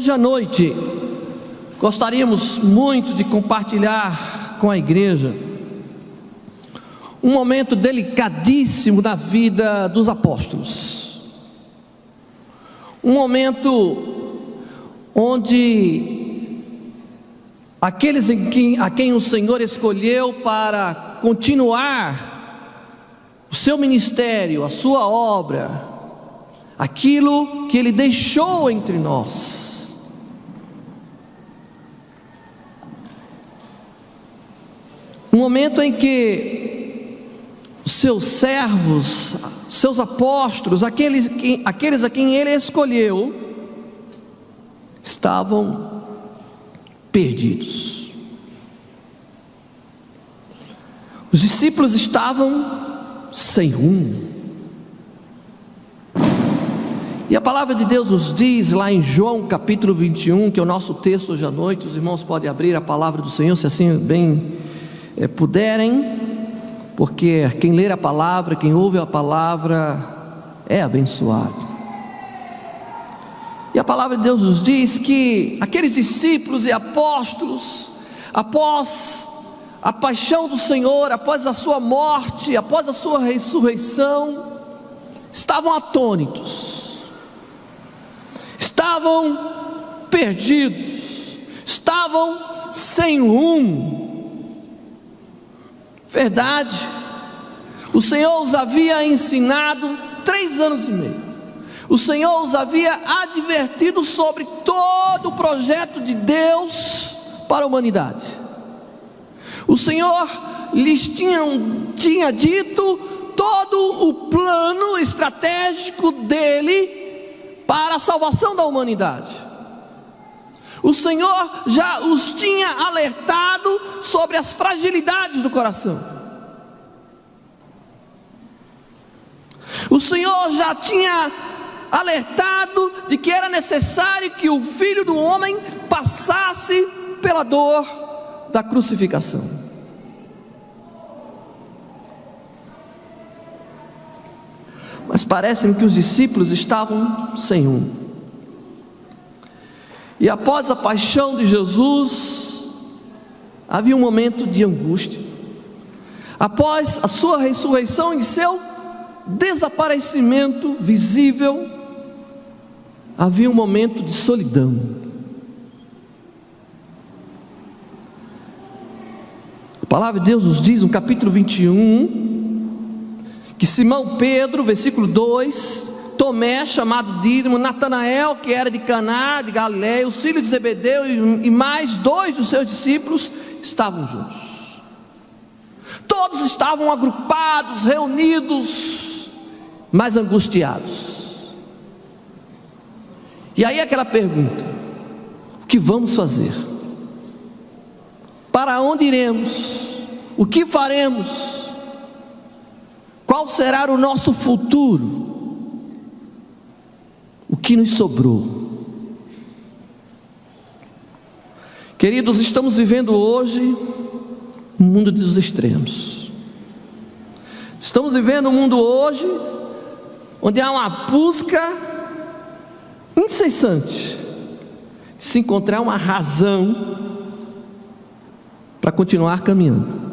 Hoje à noite, gostaríamos muito de compartilhar com a igreja um momento delicadíssimo da vida dos apóstolos. Um momento onde aqueles a quem o Senhor escolheu para continuar o seu ministério, a sua obra, aquilo que Ele deixou entre nós. Um momento em que seus servos, seus apóstolos, aqueles a quem Ele escolheu, estavam perdidos. Os discípulos estavam sem rumo. E a palavra de Deus nos diz lá em João capítulo 21, que é o nosso texto hoje à noite. Os irmãos podem abrir a palavra do Senhor, se assim bem puderem, porque quem ler a palavra, quem ouve a palavra é abençoado. E a palavra de Deus nos diz que aqueles discípulos e apóstolos, após a paixão do Senhor, após a sua morte, após a sua ressurreição, estavam atônitos, estavam perdidos, estavam sem rumo. Verdade, o Senhor os havia ensinado 3 anos e meio, o Senhor os havia advertido sobre todo o projeto de Deus para a humanidade. O Senhor lhes tinha dito todo o plano estratégico dele para a salvação da humanidade. O Senhor já os tinha alertado sobre as fragilidades do coração. O Senhor já tinha alertado de que era necessário que o Filho do Homem passasse pela dor da crucificação. Mas parece-me que os discípulos estavam sem rumo. E após a paixão de Jesus, havia um momento de angústia. Após a sua ressurreição e seu desaparecimento visível, havia um momento de solidão. A palavra de Deus nos diz no capítulo 21, que Simão Pedro, versículo 2, Tomé, chamado Dídimo, Natanael, que era de Caná, de Galiléia, os filhos de Zebedeu e mais 2 dos seus discípulos estavam juntos. Todos estavam agrupados, reunidos, mas angustiados. E aí aquela pergunta: o que vamos fazer? Para onde iremos? O que faremos? Qual será o nosso futuro? O que nos sobrou? Queridos, estamos vivendo hoje um mundo dos extremos. Estamos vivendo um mundo hoje onde há uma busca incessante de se encontrar uma razão para continuar caminhando.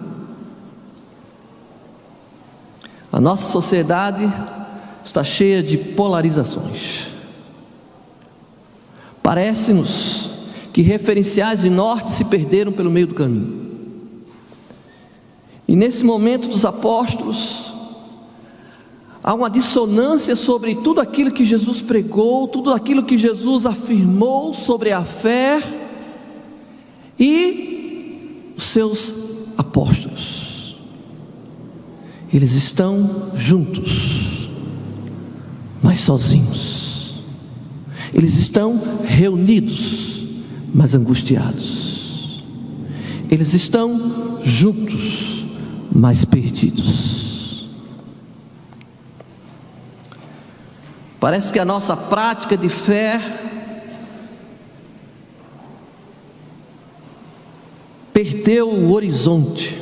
A nossa sociedade está cheia de polarizações. Parece-nos que referenciais e norte se perderam pelo meio do caminho. E nesse momento dos apóstolos, há uma dissonância sobre tudo aquilo que Jesus pregou, tudo aquilo que Jesus afirmou sobre a fé e os seus apóstolos. Eles estão juntos, mas sozinhos. Eles estão reunidos, mas angustiados. Eles estão juntos, mas perdidos. Parece que a nossa prática de fé perdeu o horizonte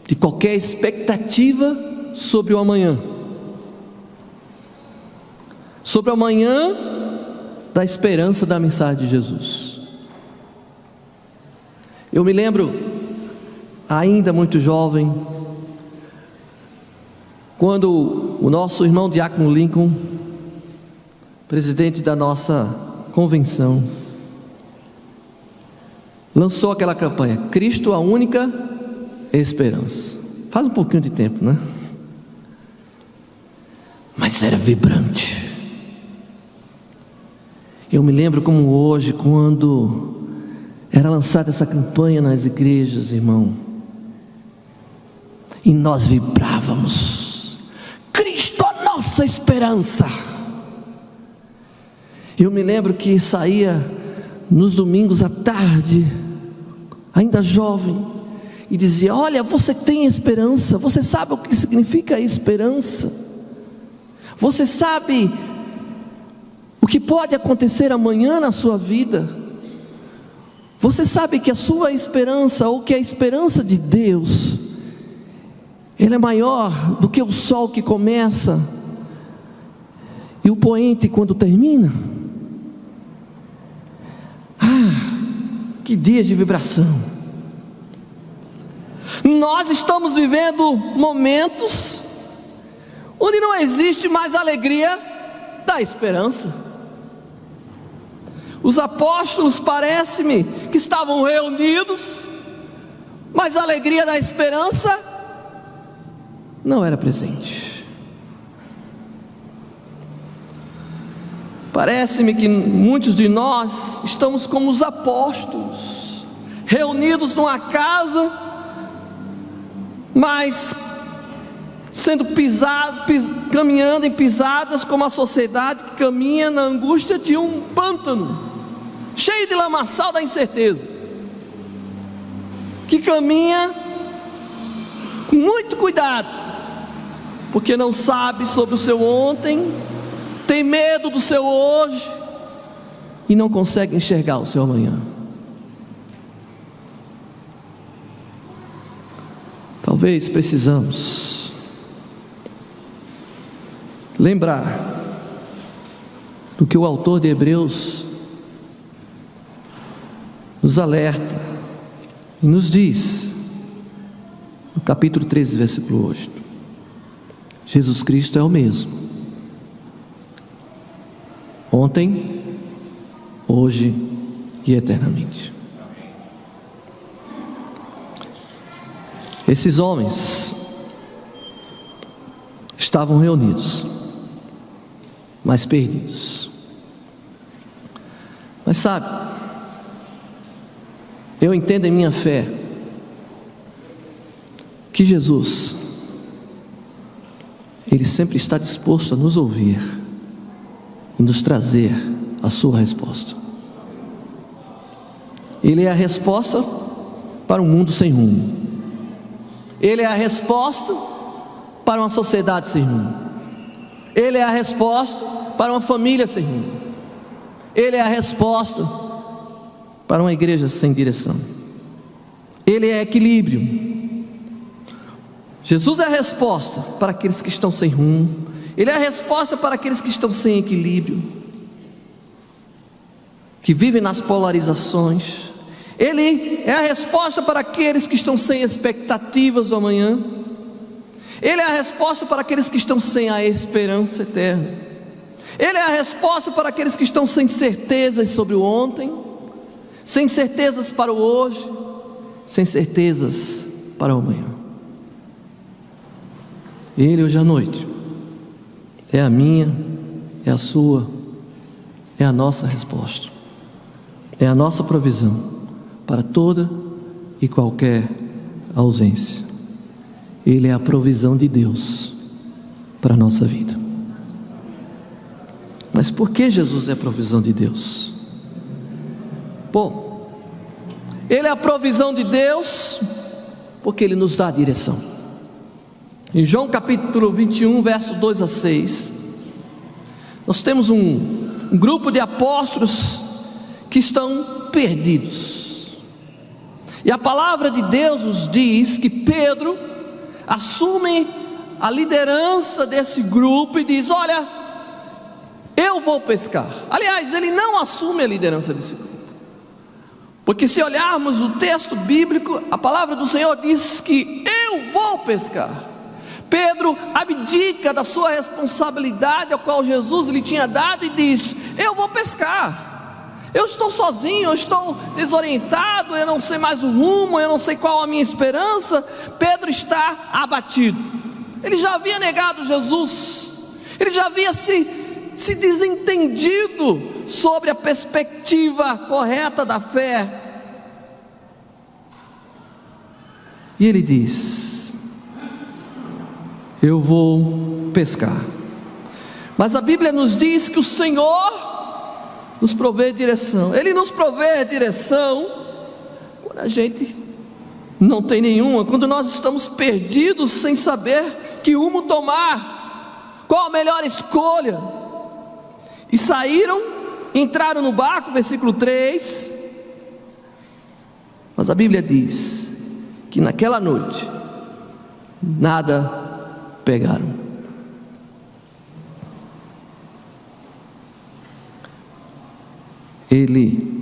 de qualquer expectativa sobre o amanhã. Sobre o amanhã da esperança da mensagem de Jesus. Eu me lembro, ainda muito jovem, quando o nosso irmão Diácono Lincoln, presidente da nossa convenção, lançou aquela campanha, Cristo a única esperança. Faz um pouquinho de tempo, né? Mas era vibrante. Eu me lembro como hoje, quando era lançada essa campanha nas igrejas, irmão, e nós vibrávamos, Cristo a nossa esperança. Eu me lembro que saía nos domingos à tarde, ainda jovem, e dizia: olha, você tem esperança, você sabe o que significa a esperança, você sabe o que pode acontecer amanhã na sua vida, você sabe que a sua esperança, ou que a esperança de Deus, ela é maior do que o sol que começa e o poente quando termina. Que dias de vibração. Nós estamos vivendo momentos onde não existe mais alegria da esperança. Os apóstolos, parece-me que estavam reunidos, mas a alegria da esperança não era presente. Parece-me que muitos de nós estamos como os apóstolos, reunidos numa casa, mas sendo caminhando em pisadas como a sociedade que caminha na angústia de um pântano, cheio de lamaçal da incerteza, que caminha com muito cuidado, porque não sabe sobre o seu ontem, tem medo do seu hoje e não consegue enxergar o seu amanhã. Talvez precisamos lembrar do que o autor de Hebreus nos alerta e nos diz no capítulo 13, versículo 8: Jesus Cristo é o mesmo ontem, hoje e eternamente. Esses homens estavam reunidos, mas perdidos. Mas sabe, eu entendo em minha fé que Jesus, Ele sempre está disposto a nos ouvir e nos trazer a sua resposta. Ele é a resposta para um mundo sem rumo. Ele é a resposta para uma sociedade sem rumo. Ele é a resposta para uma família sem rumo. Ele é a resposta para uma igreja sem direção. Ele é equilíbrio. Jesus é a resposta para aqueles que estão sem rumo. Ele é a resposta para aqueles que estão sem equilíbrio, que vivem nas polarizações. Ele é a resposta para aqueles que estão sem expectativas do amanhã. Ele é a resposta para aqueles que estão sem a esperança eterna. Ele é a resposta para aqueles que estão sem certezas sobre o ontem, sem certezas para o hoje, sem certezas para o amanhã. Ele hoje à noite é a minha, é a sua, é a nossa resposta, é a nossa provisão para toda e qualquer ausência. Ele é a provisão de Deus para a nossa vida. Mas por que Jesus é a provisão de Deus? Bom, Ele é a provisão de Deus porque Ele nos dá a direção. Em João capítulo 21, verso 2 a 6, nós temos um grupo de apóstolos que estão perdidos, e a palavra de Deus nos diz que Pedro assume a liderança desse grupo e diz: olha, eu vou pescar. Aliás, ele não assume a liderança desse grupo, porque se olharmos o texto bíblico, a palavra do Senhor diz que eu vou pescar. Pedro abdica da sua responsabilidade, a qual Jesus lhe tinha dado, e diz: eu vou pescar. Eu estou sozinho, eu estou desorientado, eu não sei mais o rumo, eu não sei qual a minha esperança. Pedro está abatido. Ele já havia negado Jesus, ele já havia se desentendido sobre a perspectiva correta da fé. E ele diz: eu vou pescar. Mas a Bíblia nos diz que o Senhor nos provê direção. Ele nos provê direção quando a gente não tem nenhuma, quando nós estamos perdidos sem saber que rumo tomar, qual a melhor escolha. E saíram, entraram no barco, versículo 3. Mas a Bíblia diz que naquela noite nada pegaram. Ele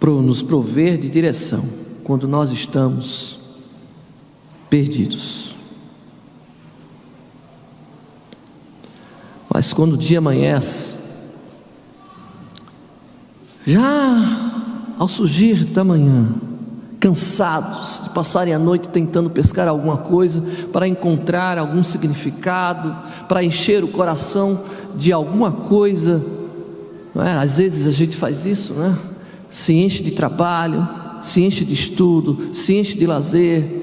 nos prover de direção quando nós estamos perdidos. Mas quando o dia amanhece, já ao surgir da manhã, cansados de passarem a noite tentando pescar alguma coisa, para encontrar algum significado, para encher o coração de alguma coisa, não é? Às vezes a gente faz isso, não é? Se enche de trabalho, se enche de estudo, se enche de lazer,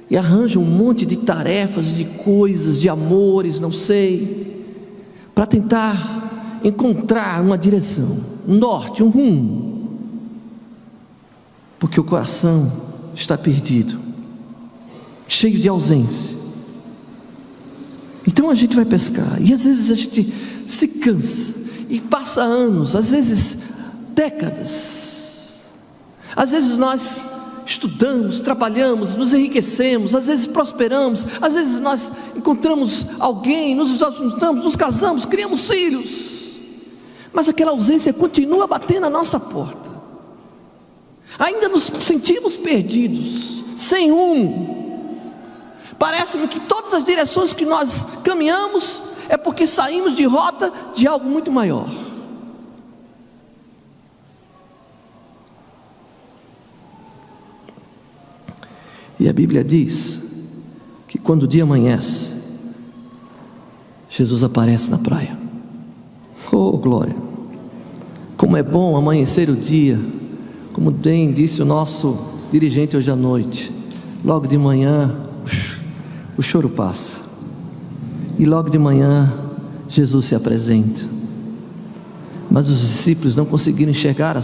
e arranja um monte de tarefas, de coisas, de amores, não sei, para tentar encontrar uma direção, um norte, um rumo, porque o coração está perdido, cheio de ausência. Então a gente vai pescar, e às vezes a gente se cansa, e passa anos, às vezes décadas. Às vezes nós estudamos, trabalhamos, nos enriquecemos, às vezes prosperamos, às vezes nós encontramos alguém, nos juntamos, nos casamos, criamos filhos, mas aquela ausência continua batendo na nossa porta. Ainda nos sentimos perdidos, sem rumo. Parece-me que todas as direções que nós caminhamos é porque saímos de rota de algo muito maior. E a Bíblia diz que quando o dia amanhece, Jesus aparece na praia. Oh, glória! Como é bom amanhecer o dia, como bem disse o nosso dirigente hoje à noite. Logo de manhã o choro passa, e logo de manhã Jesus se apresenta. Mas os discípulos não conseguiram enxergar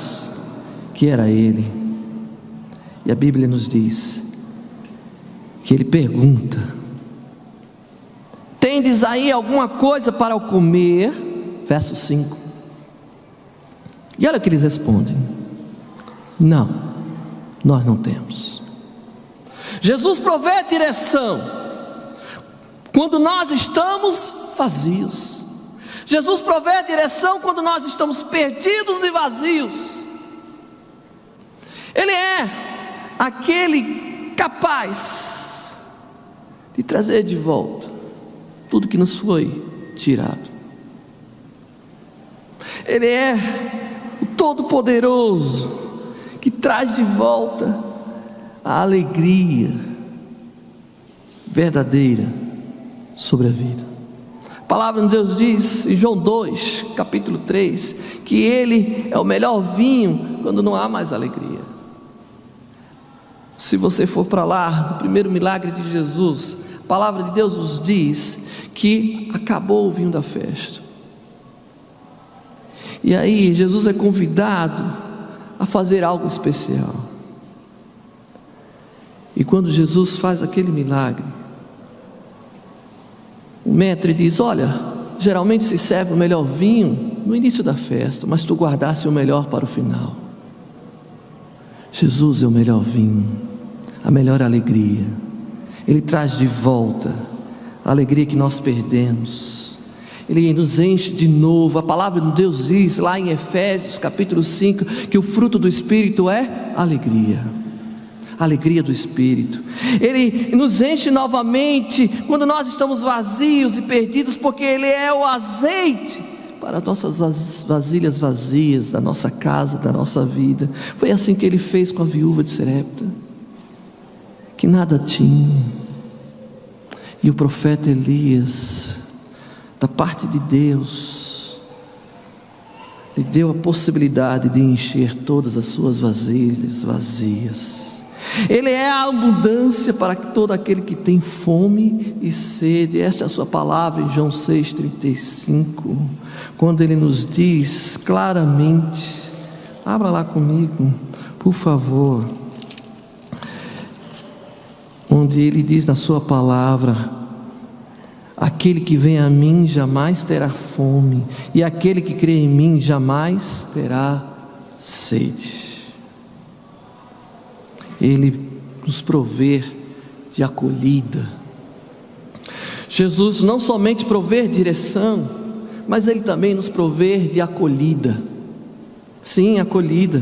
que era Ele. E a Bíblia nos diz que Ele pergunta: tendes aí alguma coisa para comer? Verso 5. E olha o que eles respondem: não, nós não temos. Jesus provê direção quando nós estamos vazios. Jesus provê direção quando nós estamos perdidos e vazios. Ele é aquele capaz de trazer de volta tudo que nos foi tirado. Ele é o Todo-Poderoso que traz de volta a alegria verdadeira sobre a vida. A palavra de Deus diz em João 2, capítulo 3, que Ele é o melhor vinho quando não há mais alegria. Se você for para lá, no primeiro milagre de Jesus, a palavra de Deus nos diz que acabou o vinho da festa. E aí Jesus é convidado a fazer algo especial. E quando Jesus faz aquele milagre, o mestre diz: olha, geralmente se serve o melhor vinho no início da festa, mas tu guardaste o melhor para o final. Jesus é o melhor vinho, a melhor alegria. Ele traz de volta a alegria que nós perdemos. Ele nos enche de novo. A palavra de Deus diz lá em Efésios capítulo 5 que o fruto do Espírito é alegria. Alegria do Espírito. Ele nos enche novamente quando nós estamos vazios e perdidos, porque Ele é o azeite para nossas vasilhas vazias, da nossa casa, da nossa vida. Foi assim que Ele fez com a viúva de Sarepta, que nada tinha, e o profeta Elias, da parte de Deus, lhe deu a possibilidade de encher todas as suas vasilhas vazias. Ele é a abundância para todo aquele que tem fome e sede. Essa é a sua palavra em João 6,35, quando Ele nos diz claramente, abra lá comigo, por favor, onde Ele diz na sua palavra: aquele que vem a mim jamais terá fome, e aquele que crê em mim jamais terá sede. Ele nos provê de acolhida. Jesus não somente provê direção, mas Ele também nos provê de acolhida. Sim, acolhida.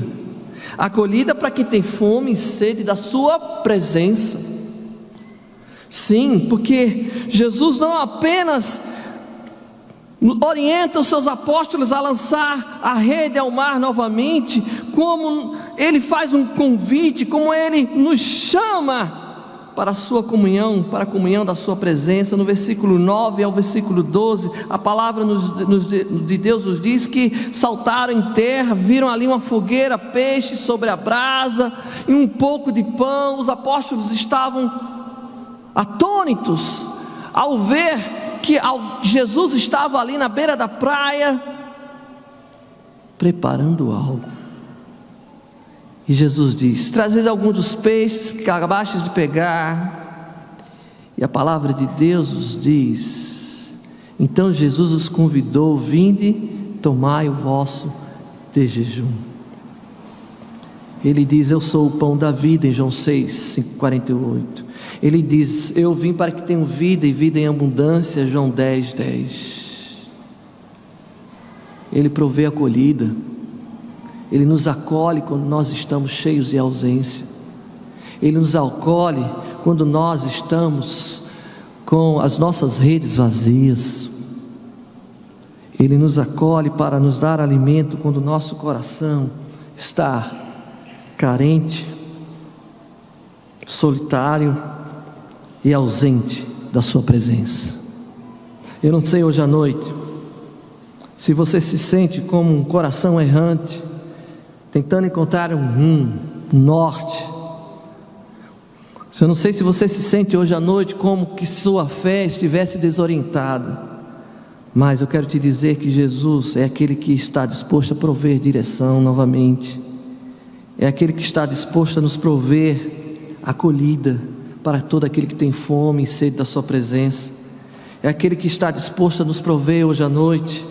Acolhida para quem tem fome e sede da sua presença. Sim, porque Jesus não apenas orienta os seus apóstolos a lançar a rede ao mar novamente, como Ele faz um convite, como Ele nos chama para a sua comunhão, para a comunhão da sua presença. No versículo 9 ao versículo 12, a palavra de Deus nos diz que saltaram em terra, viram ali uma fogueira, peixe sobre a brasa e um pouco de pão. Os apóstolos estavam atônitos ao ver que Jesus estava ali na beira da praia preparando algo. E Jesus diz: trazeis algum dos peixes que acabastes de pegar. E a palavra de Deus nos diz: então Jesus os convidou: vinde, tomai o vosso de jejum. Ele diz: eu sou o pão da vida, em João 6:48. Ele diz: eu vim para que tenham vida e vida em abundância, João 10:10. Ele provê acolhida. Ele nos acolhe quando nós estamos cheios de ausência. Ele nos acolhe quando nós estamos com as nossas redes vazias. Ele nos acolhe para nos dar alimento quando o nosso coração está carente, solitário e ausente da sua presença. Eu não sei hoje à noite se você se sente como um coração errante, tentando encontrar um rumo, um norte. Eu não sei se você se sente hoje à noite como que sua fé estivesse desorientada, mas eu quero te dizer que Jesus é aquele que está disposto a prover direção novamente, é aquele que está disposto a nos prover acolhida para todo aquele que tem fome e sede da sua presença, é aquele que está disposto a nos prover hoje à noite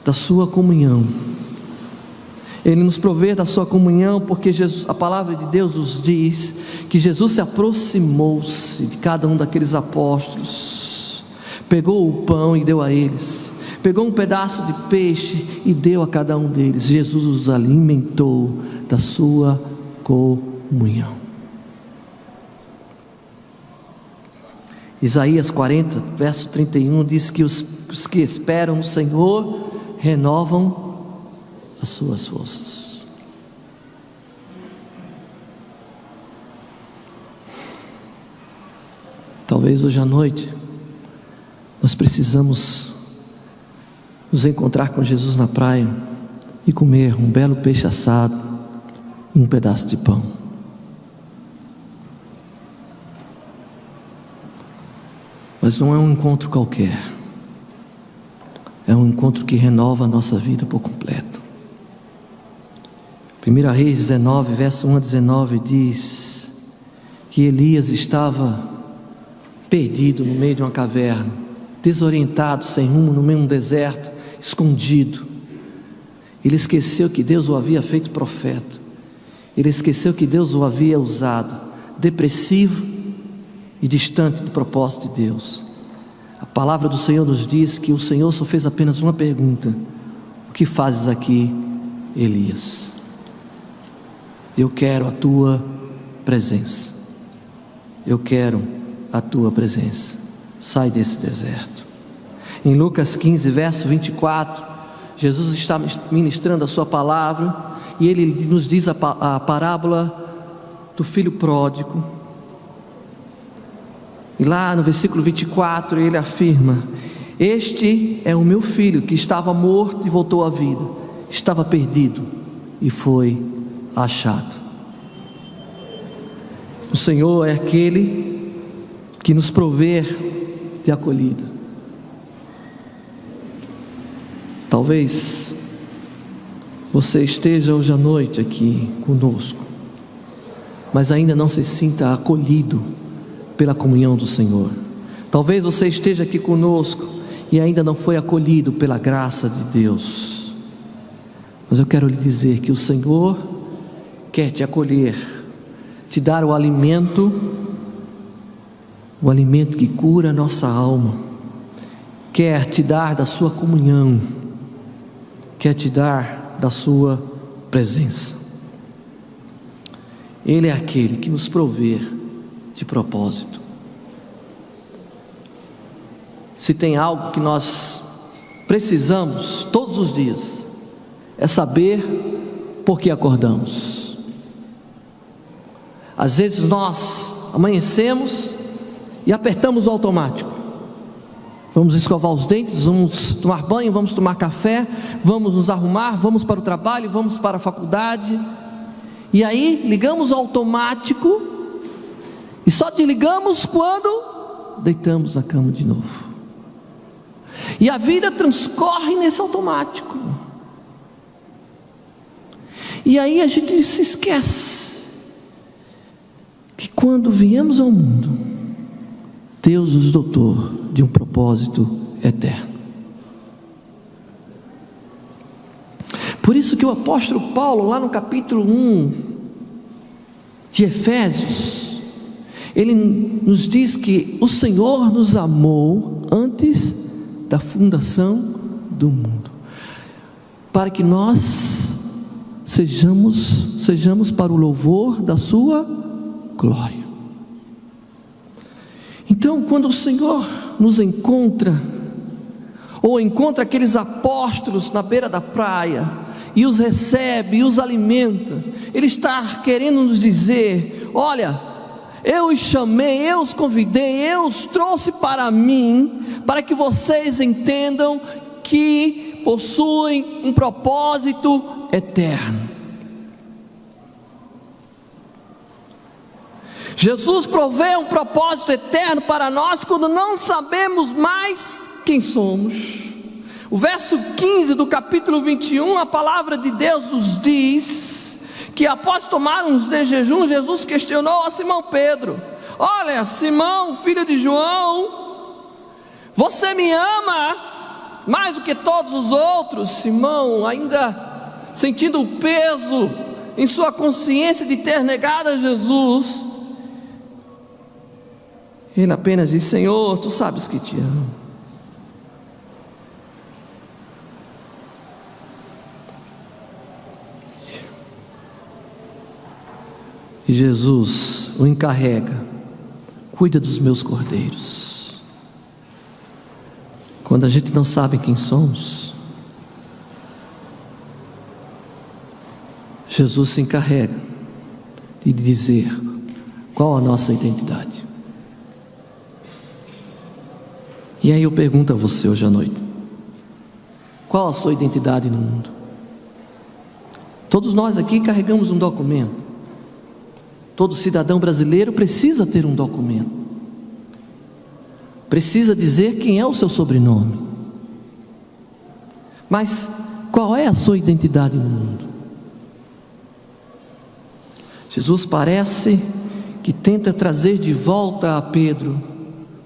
da sua comunhão. Ele nos provê da sua comunhão porque Jesus, a palavra de Deus nos diz que Jesus se aproximou-se de cada um daqueles apóstolos, pegou o pão e deu a eles, pegou um pedaço de peixe e deu a cada um deles. Jesus os alimentou da sua comunhão. Isaías 40, verso 31 diz que os que esperam no Senhor renovam as suas forças. Talvez hoje à noite nós precisamos nos encontrar com Jesus na praia e comer um belo peixe assado e um pedaço de pão. Mas não é um encontro qualquer, é um encontro que renova a nossa vida por completo. 1 Reis 19, verso 1 a 19 diz que Elias estava perdido no meio de uma caverna, desorientado, sem rumo, no meio de um deserto, escondido. Ele esqueceu que Deus o havia feito profeta, ele esqueceu que Deus o havia usado, depressivo e distante do propósito de Deus. A palavra do Senhor nos diz que o Senhor só fez apenas uma pergunta: o que fazes aqui, Elias? Eu quero a tua presença. Eu quero a tua presença. Sai desse deserto. Em Lucas 15, verso 24, Jesus está ministrando a sua palavra, e ele nos diz a parábola do filho pródigo. E lá no versículo 24 ele afirma: este é o meu filho que estava morto e voltou à vida, estava perdido e foi achado. O Senhor é aquele que nos provê de acolhida. Talvez você esteja hoje à noite aqui conosco, mas ainda não se sinta acolhido pela comunhão do Senhor. Talvez você esteja aqui conosco e ainda não foi acolhido pela graça de Deus. Mas eu quero lhe dizer que o Senhor quer te acolher, te dar o alimento que cura a nossa alma, quer te dar da sua comunhão, quer te dar da sua presença. Ele é aquele que nos provê de propósito. Se tem algo que nós precisamos todos os dias, é saber por que acordamos. Às vezes nós amanhecemos e apertamos o automático. Vamos escovar os dentes, vamos tomar banho, vamos tomar café, vamos nos arrumar, vamos para o trabalho, vamos para a faculdade. E aí ligamos o automático e só desligamos quando deitamos na cama de novo. E a vida transcorre nesse automático. E aí a gente se esquece que quando viemos ao mundo, Deus nos dotou de um propósito eterno. Por isso que o apóstolo Paulo, lá no capítulo 1 de Efésios, ele nos diz que o Senhor nos amou antes da fundação do mundo, para que nós sejamos para o louvor da sua glória. Então, quando o Senhor nos encontra, ou encontra aqueles apóstolos na beira da praia, e os recebe, e os alimenta, Ele está querendo nos dizer: olha, eu os chamei, eu os convidei, eu os trouxe para mim, para que vocês entendam que possuem um propósito eterno. Jesus provê um propósito eterno para nós quando não sabemos mais quem somos. O verso 15 do capítulo 21, a palavra de Deus nos diz que após tomar uns de jejum, Jesus questionou a Simão Pedro: olha, Simão, filho de João, você me ama mais do que todos os outros? Simão, ainda sentindo o peso em sua consciência de ter negado a Jesus, ele apenas disse: Senhor, tu sabes que te amo. E Jesus o encarrega: cuida dos meus cordeiros. Quando a gente não sabe quem somos, Jesus se encarrega de dizer qual a nossa identidade. E aí eu pergunto a você hoje à noite: qual a sua identidade no mundo? Todos nós aqui carregamos um documento. Todo cidadão brasileiro precisa ter um documento, precisa dizer quem é o seu sobrenome. Mas qual é a sua identidade no mundo? Jesus parece que tenta trazer de volta a Pedro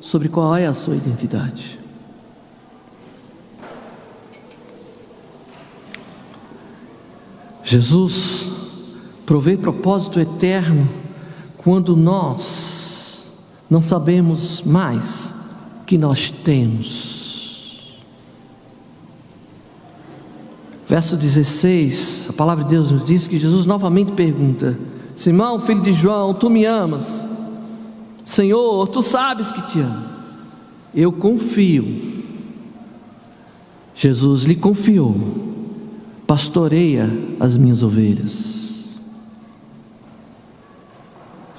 sobre qual é a sua identidade. Jesus provê propósito eterno quando nós não sabemos mais que nós temos. Verso 16, a palavra de Deus nos diz que Jesus novamente pergunta: Simão, filho de João, tu me amas? Senhor, tu sabes que te amo. Eu confio. Jesus lhe confiou: pastoreia as minhas ovelhas.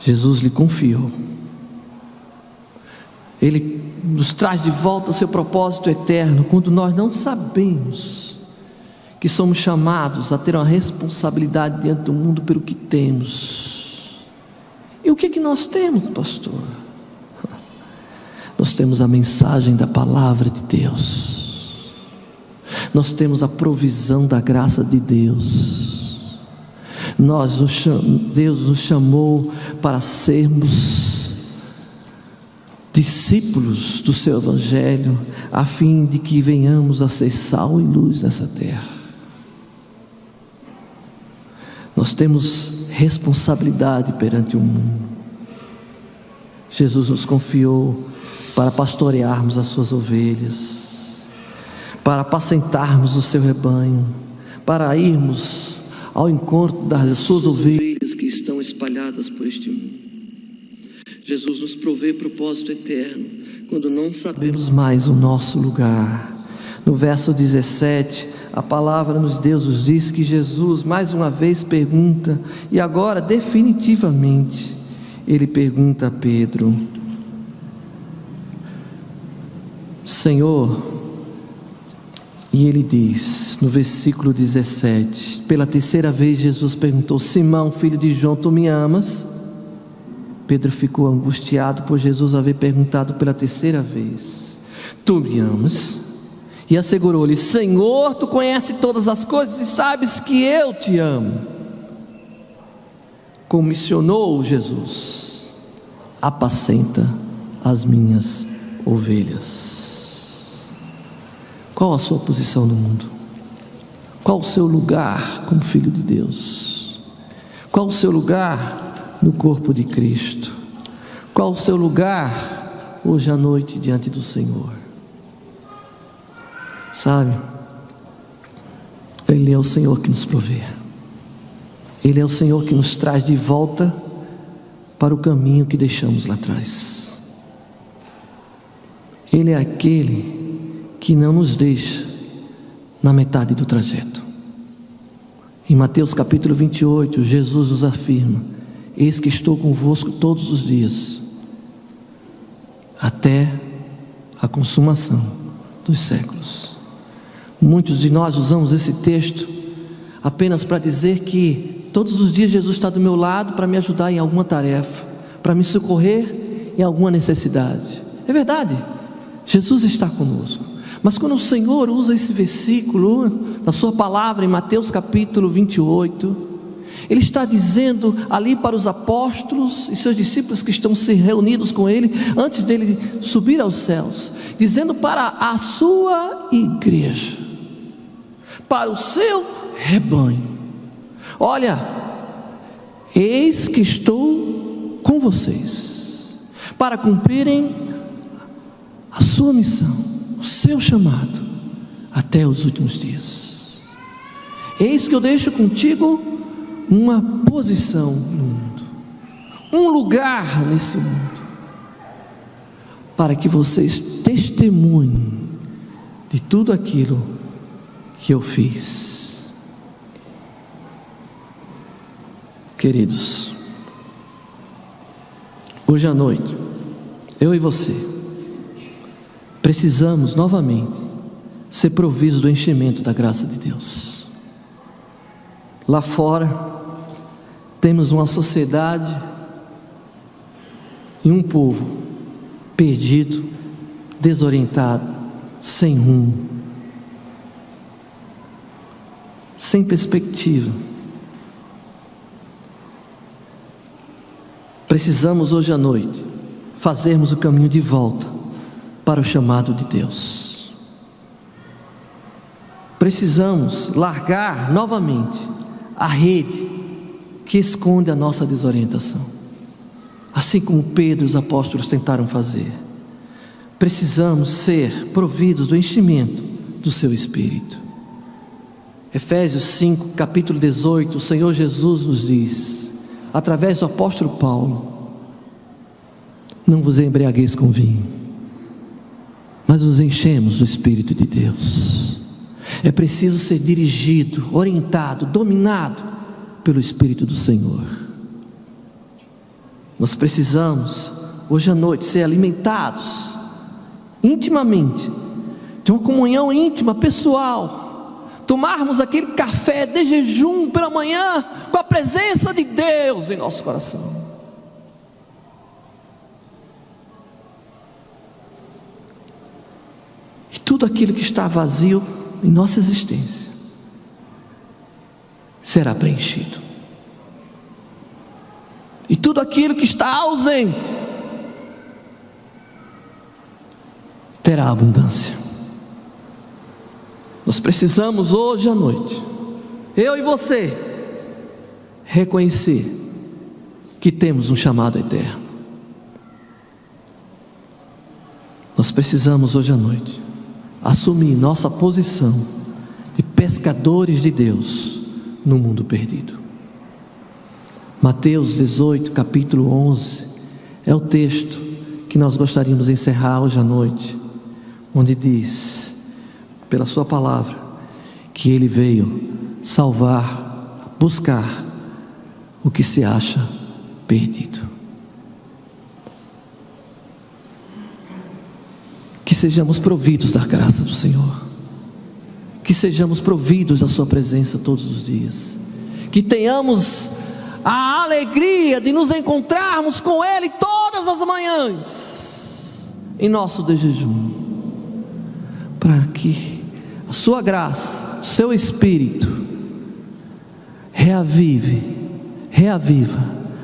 Jesus lhe confiou. Ele nos traz de volta o seu propósito eterno, quando nós não sabemos que somos chamados a ter uma responsabilidade diante do mundo pelo que temos. E o que é que nós temos, pastor? Nós temos a mensagem da palavra de Deus, nós temos a provisão da graça de Deus. Deus nos chamou para sermos discípulos do seu evangelho, a fim de que venhamos a ser sal e luz nessa terra. Nós temos responsabilidade perante o mundo. Jesus nos confiou para pastorearmos as suas ovelhas, para apacentarmos o seu rebanho, para irmos ao encontro das suas ovelhas que estão espalhadas por este mundo. Jesus nos provê propósito eterno quando não sabemos mais o nosso lugar. No verso 17, a palavra de Deus nos diz que Jesus mais uma vez pergunta, e agora definitivamente ele pergunta a Pedro: Senhor, e ele diz no versículo 17, pela terceira vez Jesus perguntou: Simão, filho de João, tu me amas? Pedro ficou angustiado por Jesus haver perguntado pela terceira vez: tu me amas? E assegurou-lhe: Senhor, tu conheces todas as coisas e sabes que eu te amo. Comissionou Jesus: apacenta as minhas ovelhas. Qual a sua posição no mundo? Qual o seu lugar como filho de Deus? Qual o seu lugar no corpo de Cristo? Qual o seu lugar hoje à noite diante do Senhor? Sabe, Ele é o Senhor que nos provê, Ele é o Senhor que nos traz de volta para o caminho que deixamos lá atrás. Ele é aquele que não nos deixa na metade do trajeto. Em Mateus capítulo 28, Jesus nos afirma: eis que estou convosco todos os dias, até a consumação dos séculos. Muitos de nós usamos esse texto apenas para dizer que todos os dias Jesus está do meu lado para me ajudar em alguma tarefa, para me socorrer em alguma necessidade. É verdade, Jesus está conosco. Mas quando o Senhor usa esse versículo na sua palavra em Mateus capítulo 28, Ele está dizendo ali para os apóstolos e seus discípulos que estão se reunidos com Ele, antes dele subir aos céus, dizendo para a sua igreja, para o seu rebanho: olha, eis que estou com vocês, para cumprirem a sua missão, o seu chamado, até os últimos dias. Eis que eu deixo contigo uma posição no mundo, um lugar nesse mundo, para que vocês testemunhem de tudo aquilo que eu fiz. Queridos, hoje à noite, eu e você precisamos novamente ser providos do enchimento da graça de Deus. Lá fora temos uma sociedade e um povo perdido, desorientado, sem rumo, sem perspectiva. Precisamos hoje à noite fazermos o caminho de volta para o chamado de Deus. Precisamos largar novamente a rede que esconde a nossa desorientação, assim como Pedro e os apóstolos tentaram fazer. precisamos ser providos do enchimento do seu Espírito. Efésios 5, capítulo 18, o Senhor Jesus nos diz, através do apóstolo Paulo: não vos embriagueis com vinho, mas nos enchemos do Espírito de Deus. É preciso ser dirigido, orientado, dominado pelo Espírito do Senhor. Nós precisamos, hoje à noite, ser alimentados intimamente, de uma comunhão íntima, pessoal, tomarmos aquele café de jejum pela manhã, com a presença de Deus em nosso coração. E tudo aquilo que está vazio em nossa existência será preenchido, e tudo aquilo que está ausente terá abundância. Nós precisamos hoje à noite, eu e você, reconhecer que temos um chamado eterno. Nós precisamos hoje à noite assumir nossa posição de pescadores de Deus no mundo perdido. Mateus 18, capítulo 11, é o texto que nós gostaríamos de encerrar hoje à noite, onde diz, pela sua palavra, que Ele veio salvar, buscar o que se acha perdido. Que sejamos providos da graça do Senhor, que sejamos providos da sua presença todos os dias, que tenhamos a alegria de nos encontrarmos com Ele todas as manhãs, em nosso de jejum, para que a sua graça, o seu Espírito reaviva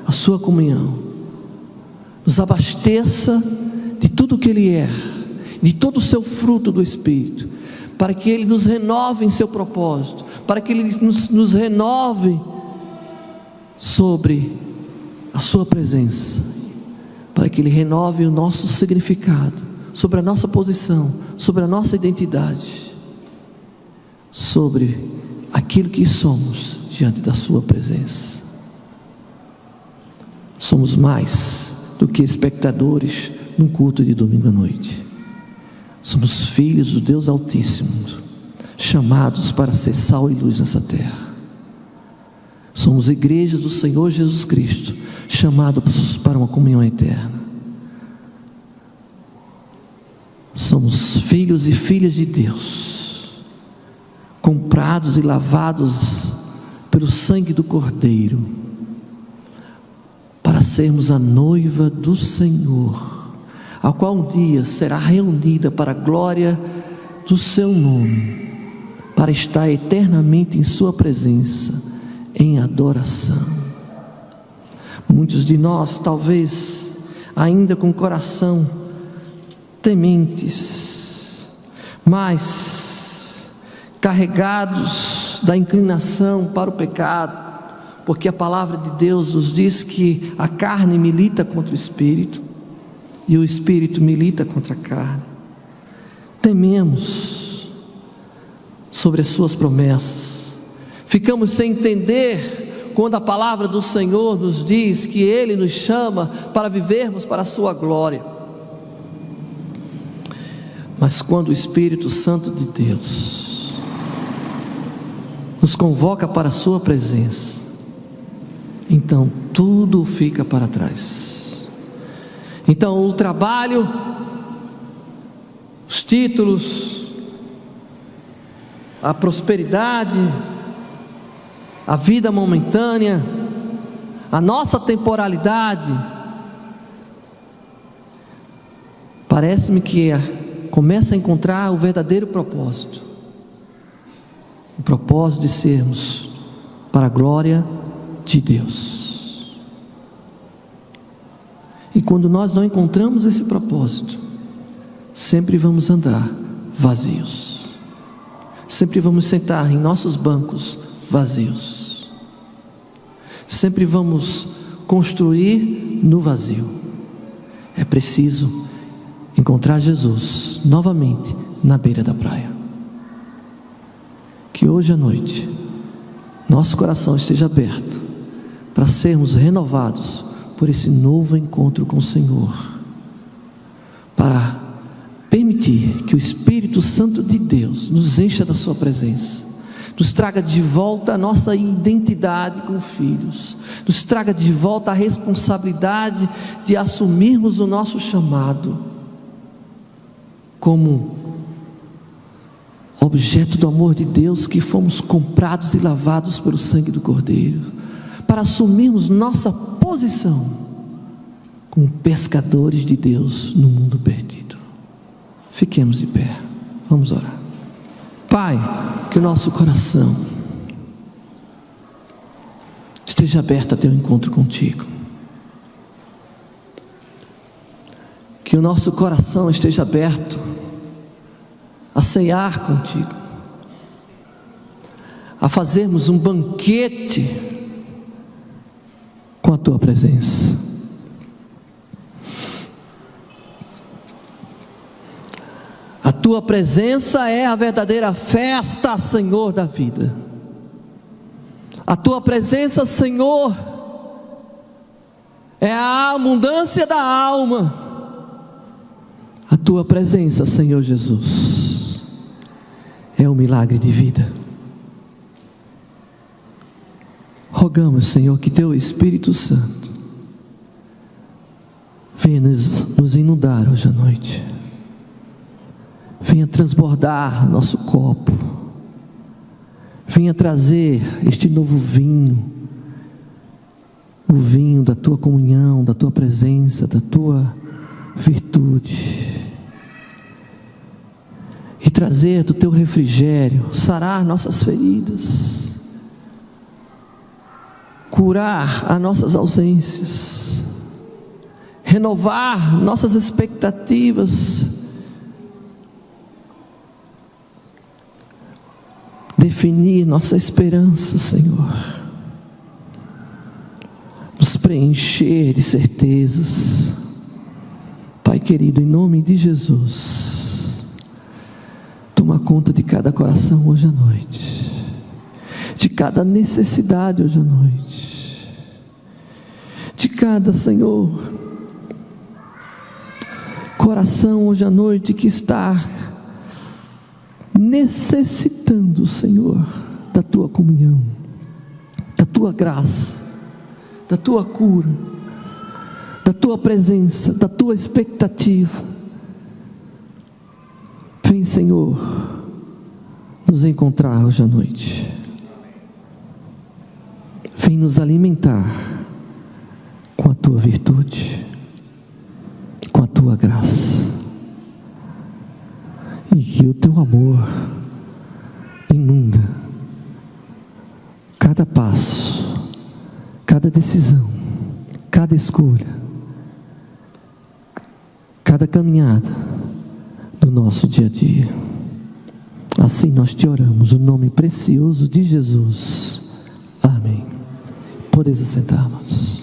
a sua comunhão, nos abasteça de tudo que Ele é, de todo o seu fruto do Espírito, para que Ele nos renove em seu propósito, para que Ele nos renove sobre a sua presença, para que Ele renove o nosso significado, sobre a nossa posição, sobre a nossa identidade, sobre aquilo que somos diante da sua presença. Somos mais do que espectadores num culto de domingo à noite. Somos filhos do Deus Altíssimo, chamados para ser sal e luz nessa terra. Somos igreja do Senhor Jesus Cristo, chamados para uma comunhão eterna. Somos filhos e filhas de Deus, comprados e lavados pelo sangue do Cordeiro, para sermos a noiva do Senhor, a qual um dia será reunida para a glória do seu nome, para estar eternamente em sua presença, em adoração. Muitos de nós, talvez ainda com o coração tementes, mas carregados da inclinação para o pecado, porque a palavra de Deus nos diz que a carne milita contra o Espírito, e o Espírito milita contra a carne. Tememos sobre as suas promessas, ficamos sem entender quando a palavra do Senhor nos diz que Ele nos chama para vivermos para a sua glória. Mas quando o Espírito Santo de Deus nos convoca para a sua presença, então tudo fica para trás. Então o trabalho, os títulos, a prosperidade, a vida momentânea, a nossa temporalidade, parece-me que começa a encontrar o verdadeiro propósito, o propósito de sermos para a glória de Deus. E quando nós não encontramos esse propósito, sempre vamos andar vazios, sempre vamos sentar em nossos bancos vazios, sempre vamos construir no vazio. É preciso encontrar encontrar Jesus novamente na beira da praia. Que hoje à noite nosso coração esteja aberto para sermos renovados por esse novo encontro com o Senhor, para permitir que o Espírito Santo de Deus nos encha da sua presença, nos traga de volta a nossa identidade como filhos, nos traga de volta a responsabilidade de assumirmos o nosso chamado como objeto do amor de Deus, que fomos comprados e lavados pelo sangue do Cordeiro, para assumirmos nossa posição como pescadores de Deus no mundo perdido. Fiquemos de pé, vamos orar. Pai, que o nosso coração esteja aberto a ter um encontro contigo, que o nosso coração esteja aberto a ceiar contigo, a fazermos um banquete com a tua presença. A tua presença é a verdadeira festa, Senhor, da vida. A tua presença, Senhor, é a abundância da alma. A tua presença, Senhor Jesus, é um milagre de vida. Rogamos, Senhor, que teu Espírito Santo venha nos inundar hoje à noite, venha transbordar nosso copo, venha trazer este novo vinho, o vinho da tua comunhão, da tua presença, da tua virtude, e trazer do teu refrigério, sarar nossas feridas, curar as nossas ausências, renovar nossas expectativas, definir nossa esperança, Senhor, nos preencher de certezas. Pai querido, em nome de Jesus, toma conta de cada coração hoje à noite, de cada necessidade hoje à noite, de cada, Senhor, coração hoje à noite que está necessitando, Senhor, da tua comunhão, da tua graça, da tua cura, da tua presença, da tua expectativa. Vem, Senhor, nos encontrar hoje à noite. Vem nos alimentar com a tua virtude, com a tua graça, e que o teu amor inunda cada passo, cada decisão, cada escolha, cada caminhada do nosso dia a dia. Assim nós te oramos, no nome precioso de Jesus. Amém. Podeis assentar-nos.